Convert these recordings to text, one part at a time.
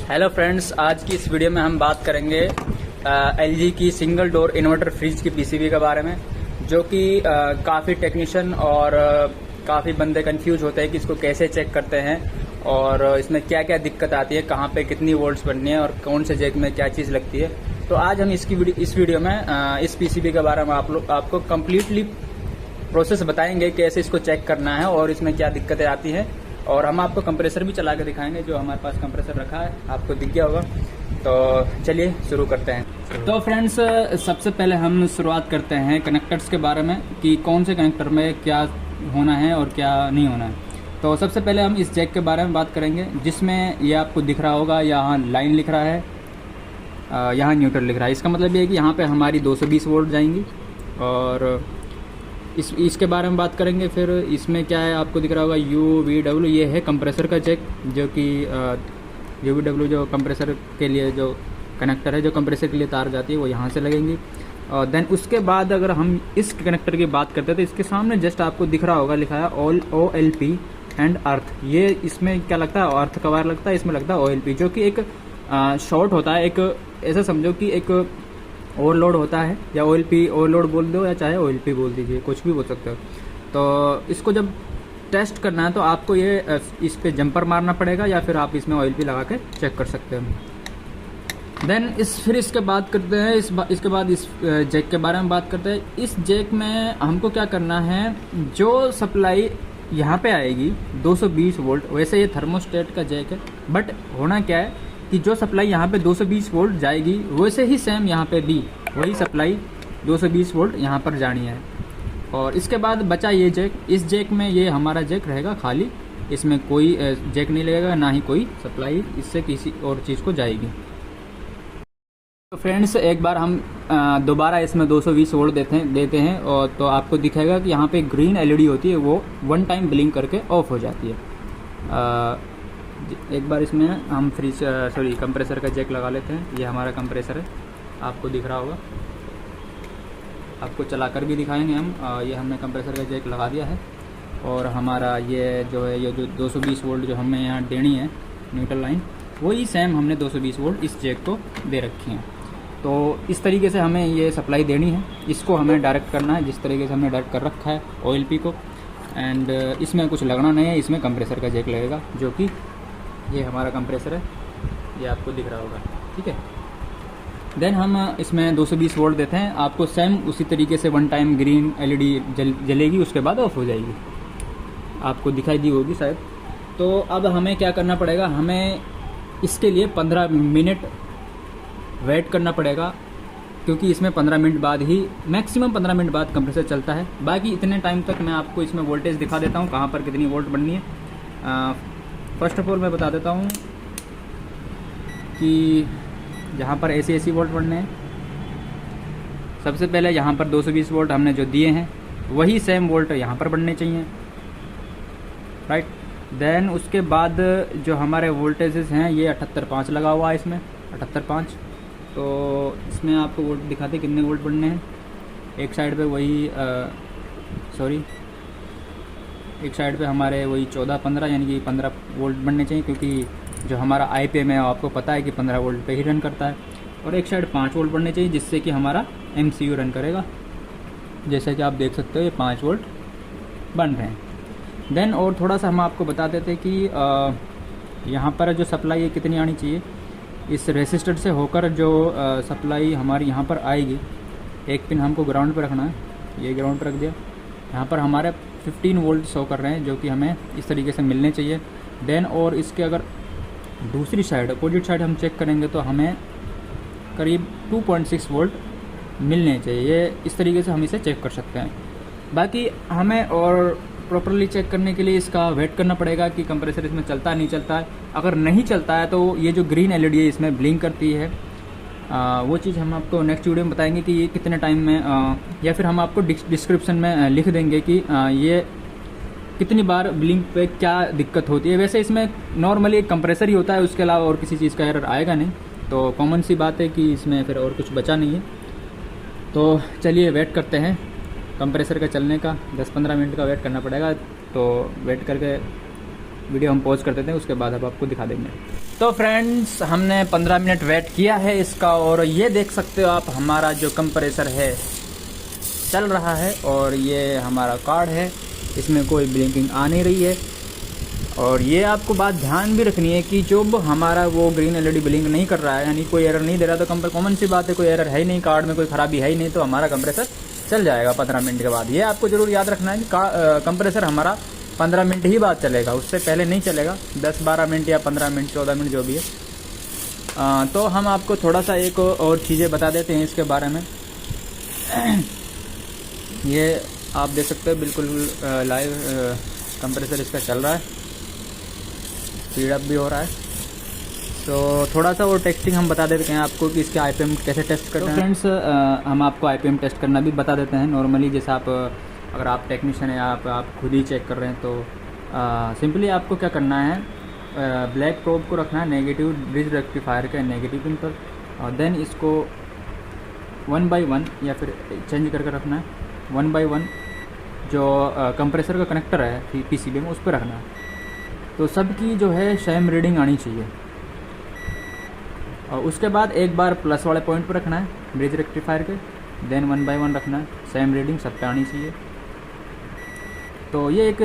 Hello friends, आज की इस वीडियो में हम बात करेंगे एलजी की सिंगल डोर इन्वर्टर फ्रिज की पीसीबी के बारे में, जो कि काफ़ी टेक्नीशियन और काफ़ी बंदे कंफ्यूज होते हैं कि इसको कैसे चेक करते हैं और इसमें क्या क्या दिक्कत आती है, कहाँ पे कितनी वोल्ट्स बननी है और कौन से जैक में क्या चीज़ लगती है। तो आज हम इस वीडियो में इस पीसीबी के बारे में आपको कम्प्लीटली प्रोसेस बताएंगे कैसे इसको चेक करना है और इसमें क्या दिक्कतें आती हैं, और हम आपको कंप्रेसर भी चला के दिखाएंगे। जो हमारे पास कंप्रेसर रखा है आपको दिख गया होगा। तो चलिए शुरू करते हैं। तो फ्रेंड्स, सबसे पहले हम शुरुआत करते हैं कनेक्टर्स के बारे में कि कौन से कनेक्टर में क्या होना है और क्या नहीं होना है। तो सबसे पहले हम इस जैक के बारे में बात करेंगे, जिसमें ये आपको दिख रहा होगा, यहाँ लाइन लिख रहा है, यहाँ न्यूट्रल लिख रहा है। इसका मतलब ये है कि यहाँ पे हमारी 220 वोल्ट जाएंगी। और इसके बारे में बात करेंगे। फिर इसमें क्या है, आपको दिख रहा होगा UVW, ये है कंप्रेसर का जैक, जो कि UVW जो कंप्रेसर के लिए जो कनेक्टर है, जो कंप्रेसर के लिए तार जाती है, वो यहाँ से लगेंगी। और देन उसके बाद अगर हम इस कनेक्टर की बात करते हैं तो इसके सामने जस्ट आपको दिख रहा होगा लिखा है OLP एंड अर्थ। ये इसमें क्या लगता है, अर्थ का वायर लगता है, इसमें लगता है OLP, जो कि एक शॉर्ट होता है। एक ऐसा समझो कि एक ओवरलोड होता है, या OLP ओवरलोड बोल दो या चाहे OLP बोल दीजिए, कुछ भी बोल सकते हो। तो इसको जब टेस्ट करना है तो आपको ये इस पे जंपर मारना पड़ेगा, या फिर आप इसमें OLP लगा के चेक कर सकते हैं। देन फिर इसके बात करते हैं, इसके बाद इस जैक के बारे में बात करते हैं। इस जैक में हमको क्या करना है, जो सप्लाई यहाँ पे आएगी 220 वोल्ट, वैसे ये थर्मोस्टेट का जैक है, बट होना क्या है कि जो सप्लाई यहाँ पे 220 वोल्ट जाएगी, वैसे ही सेम यहाँ पे भी वही सप्लाई 220 वोल्ट यहाँ पर जानी है। और इसके बाद बचा ये जैक। इस जैक में ये हमारा जैक रहेगा खाली, इसमें कोई जैक नहीं लगेगा, ना ही कोई सप्लाई इससे किसी और चीज़ को जाएगी। तो फ्रेंड्स, एक बार हम दोबारा इसमें 220 वोल्ट देते हैं और तो आपको दिखेगा कि यहाँ पे ग्रीन LED होती है, वो वन टाइम ब्लिंक करके ऑफ हो जाती है। एक बार इसमें हम कंप्रेसर का जैक लगा लेते हैं। ये हमारा कंप्रेसर है, आपको दिख रहा होगा, आपको चलाकर भी दिखाएंगे हम। ये हमने कंप्रेसर का जैक लगा दिया है, और हमारा ये जो है, ये जो 220 वोल्ट जो हमें यहाँ देनी है न्यूट्रल लाइन, वही सेम हमने 220 वोल्ट इस जैक को दे रखी है। तो इस तरीके से हमें ये सप्लाई देनी है, इसको हमें डायरेक्ट करना है जिस तरीके से हमने डायरेक्ट कर रखा है OLP को। एंड इसमें कुछ लगना नहीं है, इसमें कंप्रेसर का जैक लगेगा, जो कि ये हमारा कंप्रेसर है, ये आपको दिख रहा होगा, ठीक है। देन हम इसमें 220 वोल्ट देते हैं, आपको सेम उसी तरीके से वन टाइम ग्रीन LED जलेगी, उसके बाद ऑफ हो जाएगी, आपको दिखाई दी होगी शायद। तो अब हमें क्या करना पड़ेगा, हमें इसके लिए 15 मिनट वेट करना पड़ेगा, क्योंकि इसमें 15 मिनट बाद ही, मैक्सिमम 15 मिनट बाद कंप्रेसर चलता है। बाकी इतने टाइम तक मैं आपको इसमें वोल्टेज दिखा देता हूँ, कहाँ पर कितनी वोल्ट बननी है। फर्स्ट ऑफ ऑल मैं बता देता हूँ कि जहाँ पर AC वोल्ट बनने हैं, सबसे पहले यहाँ पर 220 वोल्ट हमने जो दिए हैं, वही सेम वोल्ट यहाँ पर बनने चाहिए, राइट। देन उसके बाद जो हमारे वोल्टेजेस हैं, ये 78.5 लगा हुआ है इसमें, 78.5। तो इसमें आपको वोल्ट दिखाते कितने वोल्ट बनने हैं। एक साइड पे वही एक साइड पे हमारे वही 14-15 यानी कि 15 वोल्ट बनने चाहिए, क्योंकि जो हमारा IPM है आपको पता है कि 15 वोल्ट पे ही रन करता है। और एक साइड 5 वोल्ट बनने चाहिए, जिससे कि हमारा MCU रन करेगा। जैसे कि आप देख सकते हो ये 5 वोल्ट बन रहे हैं। देन और थोड़ा सा हम आपको बता देते हैं कि यहाँ पर जो सप्लाई है कितनी आनी चाहिए। इस रेसिस्टर से होकर जो सप्लाई हमारी यहाँ पर आएगी, एक पिन हमको ग्राउंड पर रखना है, ये ग्राउंड पर रख दिया। यहाँ पर हमारे 15 वोल्ट शो कर रहे हैं, जो कि हमें इस तरीके से मिलने चाहिए। देन और इसके अगर दूसरी साइड, अपोजिट साइड हम चेक करेंगे तो हमें करीब 2.6 वोल्ट मिलने चाहिए। ये इस तरीके से हम इसे चेक कर सकते हैं। बाकी हमें और प्रॉपरली चेक करने के लिए इसका वेट करना पड़ेगा कि कंप्रेसर इसमें चलता है नहीं चलता है। अगर नहीं चलता है तो ये जो ग्रीन LED है इसमें ब्लिंक करती है, वो चीज़ हम आपको नेक्स्ट वीडियो में बताएंगे कि ये कितने टाइम में, या फिर हम आपको डिस्क्रिप्शन में लिख देंगे कि ये कितनी बार ब्लिंक पे क्या दिक्कत होती है। वैसे इसमें नॉर्मली एक कंप्रेसर ही होता है, उसके अलावा और किसी चीज़ का एरर आएगा नहीं। तो कॉमन सी बात है कि इसमें फिर और कुछ बचा नहीं है। तो चलिए वेट करते हैं कंप्रेसर का चलने का। 10-15 मिनट का वेट करना पड़ेगा। तो वेट करके वीडियो हम पॉज कर देते हैं, उसके बाद अब आपको दिखा देंगे। तो फ्रेंड्स हमने 15 मिनट वेट किया है इसका, और ये देख सकते हो आप हमारा जो कंप्रेसर है चल रहा है, और ये हमारा कार्ड है, इसमें कोई ब्लिंकिंग आ नहीं रही है। और ये आपको बात ध्यान भी रखनी है कि जब हमारा वो ग्रीन एलईडी ब्लिंक नहीं कर रहा है, यानी कोई एरर नहीं दे रहा, तो कॉमन सी बात है, कोई एरर है ही नहीं, कार्ड में कोई खराबी है ही नहीं, तो हमारा कंप्रेसर चल जाएगा 15 मिनट के बाद। ये आपको जरूर याद रखना है कि कंप्रेसर हमारा 15 मिनट ही बाद चलेगा, उससे पहले नहीं चलेगा। 10-12 मिनट या 15 मिनट 14 मिनट जो भी है। तो हम आपको थोड़ा सा एक और चीज़ें बता देते हैं इसके बारे में। ये आप देख सकते हो बिल्कुल लाइव कंप्रेसर इसका चल रहा है, स्पीड अप भी हो रहा है। तो थोड़ा सा वो टेस्टिंग हम बता देते हैं आपको कि इसके आईपीएम कैसे टेस्ट करना है। फ्रेंड्स हम आपको आईपीएम टेस्ट करना भी बता देते हैं नॉर्मली। जैसे आप अगर आप टेक्नीशियन हैं, आप खुद ही चेक कर रहे हैं, तो सिंपली आपको क्या करना है, ब्लैक प्रोब को रखना है नेगेटिव ब्रिज रेक्टिफायर के नेगेटिव पिन पर, और देन इसको 1 by 1 या फिर चेंज करके रखना है 1 by 1 जो कंप्रेसर का कनेक्टर है पीसीबी में, उस पर रखना है। तो सबकी जो है सेम रीडिंग आनी चाहिए। और उसके बाद एक बार प्लस वाले पॉइंट पर रखना है ब्रिज रेक्टिफायर के, देन 1 by 1 रखना है, सेम रीडिंग सब पे आनी चाहिए। तो ये एक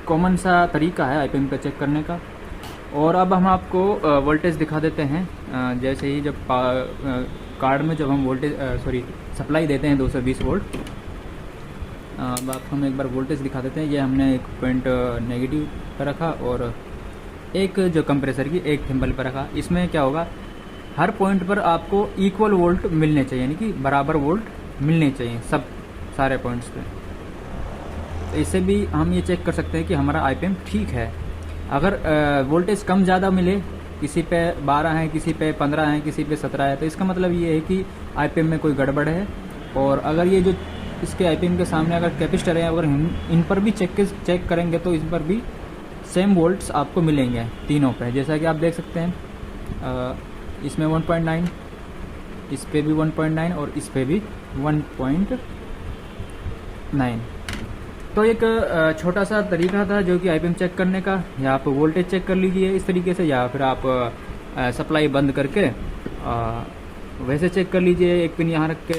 कॉमन सा तरीका है आईपीएम का चेक करने का। और अब हम आपको वोल्टेज दिखा देते हैं। जैसे ही जब कार्ड में जब हम वोल्टेज सप्लाई देते हैं 220 वोल्ट, अब आपको हम एक बार वोल्टेज दिखा देते हैं। ये हमने एक पॉइंट नेगेटिव पर रखा और एक जो कंप्रेसर की एक थिम्बल पर रखा। इसमें क्या होगा, हर पॉइंट पर आपको इक्वल वोल्ट मिलने चाहिए, यानी कि बराबर वोल्ट मिलने चाहिए सब सारे पॉइंट्स पे। तो इससे भी हम ये चेक कर सकते हैं कि हमारा आईपीएम ठीक है। अगर वोल्टेज कम ज़्यादा मिले, किसी पे 12 है, किसी पे 15 है, किसी पे 17 है, तो इसका मतलब ये है कि आईपीएम में कोई गड़बड़ है। और अगर ये जो इसके आईपीएम के सामने अगर कैपेसिटर है, अगर इन पर भी चेक करेंगे तो इस पर भी सेम वोल्ट्स आपको मिलेंगे तीनों पे। जैसा कि आप देख सकते हैं इसमें 1.9, इस पे भी 1.9 और इस पे भी 1.9। तो एक छोटा सा तरीका था जो कि आईपीएम चेक करने का। या आप वोल्टेज चेक कर लीजिए इस तरीके से, या फिर आप सप्लाई बंद करके वैसे चेक कर लीजिए, एक पिन यहाँ रख के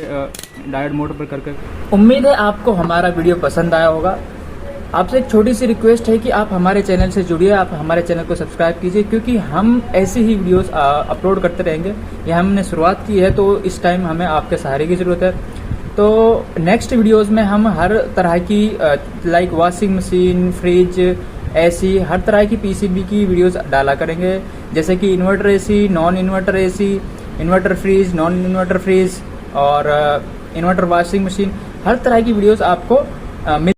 डायोड मोड पर करके। उम्मीद है आपको हमारा वीडियो पसंद आया होगा। आपसे एक छोटी सी रिक्वेस्ट है कि आप हमारे चैनल से जुड़िए, आप हमारे चैनल को सब्सक्राइब कीजिए, क्योंकि हम ऐसे ही वीडियोस अपलोड करते रहेंगे। ये हमने शुरुआत की है, तो इस टाइम हमें आपके सहारे की ज़रूरत है। तो नेक्स्ट वीडियोस में हम हर तरह की like washing machine, fridge, AC, हर तरह की पीसीबी की वीडियोस डाला करेंगे। जैसे कि inverter AC, non inverter AC, inverter fridge, non inverter fridge और इन्वर्टर वॉशिंग मशीन, हर तरह की वीडियोस आपको मिल